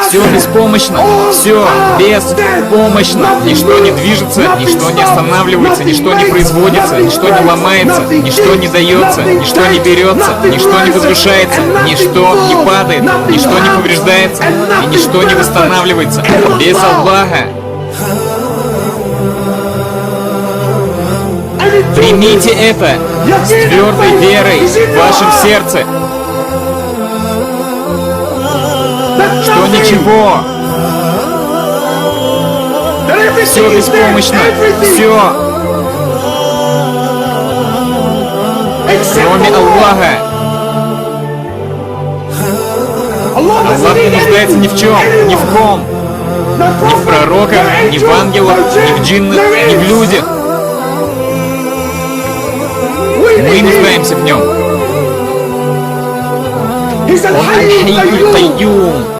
Все беспомощно, все беспомощно. Ничто не движется, ничто не останавливается, ничто не производится, ничто не ломается, ничто не дается, ничто не берется, ничто не возвышается, ничто не падает, ничто не повреждается и ничто не восстанавливается. Без Аллаха. Примите это с твердой верой в вашем сердце, что ничего, все беспомощно, все, кроме Аллаха. Аллах не нуждается ни в чем, ни в ком, ни в пророках, ни в ангелах, ни в джиннах, ни в людях. Мы нуждаемся в нем. Он аль-Хайюль Кайюм.